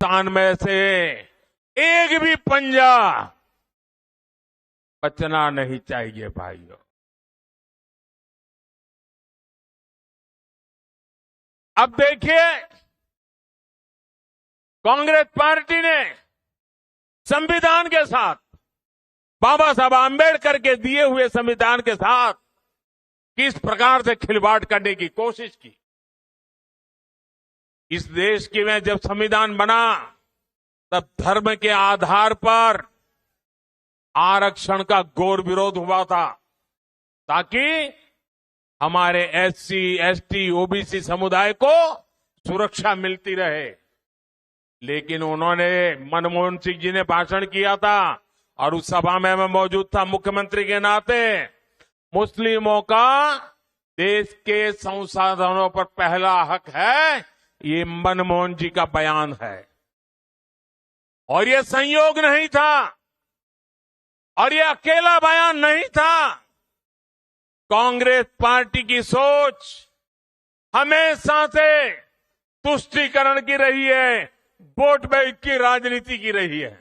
तान में से एक भी पंजा बचना नहीं चाहिए भाइयों। अब देखिए, कांग्रेस पार्टी ने संविधान के साथ, बाबा साहब आंबेडकर के दिए हुए संविधान के साथ किस प्रकार से खिलवाड़ करने की कोशिश की। इस देश की में जब संविधान बना तब धर्म के आधार पर आरक्षण का घोर विरोध हुआ था, ताकि हमारे एससी, एसटी, ओबीसी समुदाय को सुरक्षा मिलती रहे। लेकिन उन्होंने, मनमोहन सिंह जी ने भाषण किया था और उस सभा में मैं मौजूद था मुख्यमंत्री के नाते, मुस्लिमों का देश के संसाधनों पर पहला हक है, ये मनमोहन जी का बयान है। और ये संयोग नहीं था और ये अकेला बयान नहीं था। कांग्रेस पार्टी की सोच हमेशा से तुष्टीकरण की रही है, वोट बैंक की राजनीति की रही है।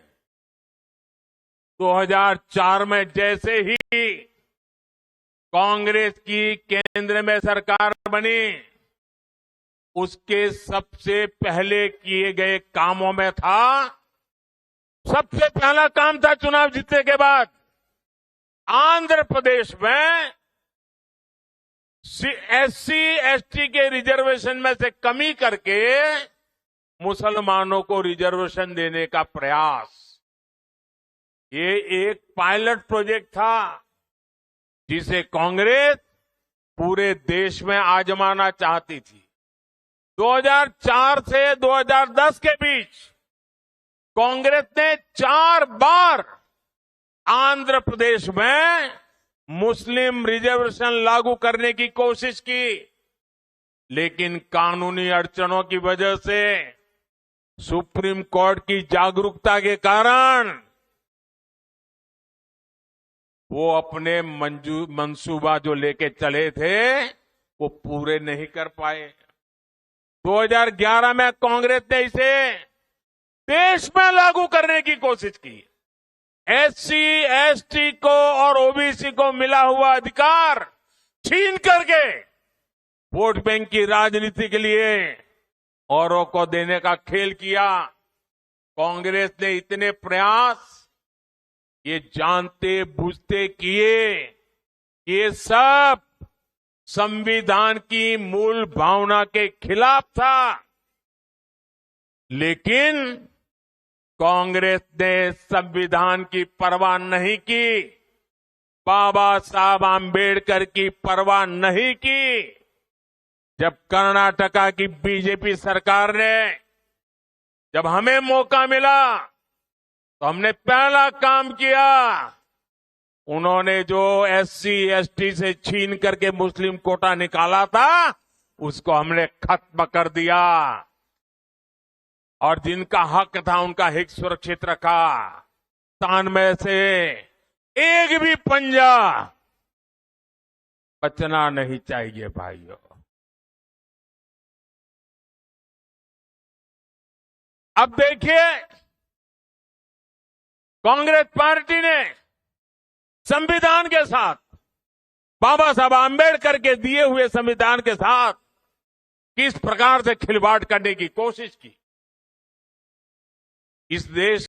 2004 में जैसे ही कांग्रेस की केंद्र में सरकार बनी, उसके सबसे पहले किए गए कामों में था, सबसे पहला काम था चुनाव जीतने के बाद आंध्र प्रदेश में एससी, एसटी के रिजर्वेशन में से कमी करके मुसलमानों को रिजर्वेशन देने का प्रयास। ये एक पायलट प्रोजेक्ट था जिसे कांग्रेस पूरे देश में आजमाना चाहती थी। 2004 से 2010 के बीच कांग्रेस ने 4 बार आंध्र प्रदेश में मुस्लिम रिजर्वेशन लागू करने की कोशिश की, लेकिन कानूनी अड़चनों की वजह से, सुप्रीम कोर्ट की जागरूकता के कारण वो अपने मंसूबा जो लेके चले थे वो पूरे नहीं कर पाए। 2011 में कांग्रेस ने इसे देश में लागू करने की कोशिश की। एससी, एसटी को और ओबीसी को मिला हुआ अधिकार छीन करके वोट बैंक की राजनीति के लिए औरों को देने का खेल किया। कांग्रेस ने इतने प्रयास ये जानते बूझते किए, ये सब संविधान की मूल भावना के खिलाफ था। लेकिन कांग्रेस ने संविधान की परवाह नहीं की, बाबा साहब आंबेडकर की परवाह नहीं की। जब कर्नाटका की बीजेपी सरकार ने, जब हमें मौका मिला तो हमने पहला काम किया, उन्होंने जो एससी, एसटी से छीन करके मुस्लिम कोटा निकाला था उसको हमने खत्म कर दिया और जिनका हक था उनका हित सुरक्षित रखा। तान में से एक भी पंजा बचना नहीं चाहिए भाइयों। अब देखिए, कांग्रेस पार्टी ने संविधान के साथ, बाबा साहब आंबेडकर के दिए हुए संविधान के साथ किस प्रकार से खिलवाड़ करने की कोशिश की। इस देश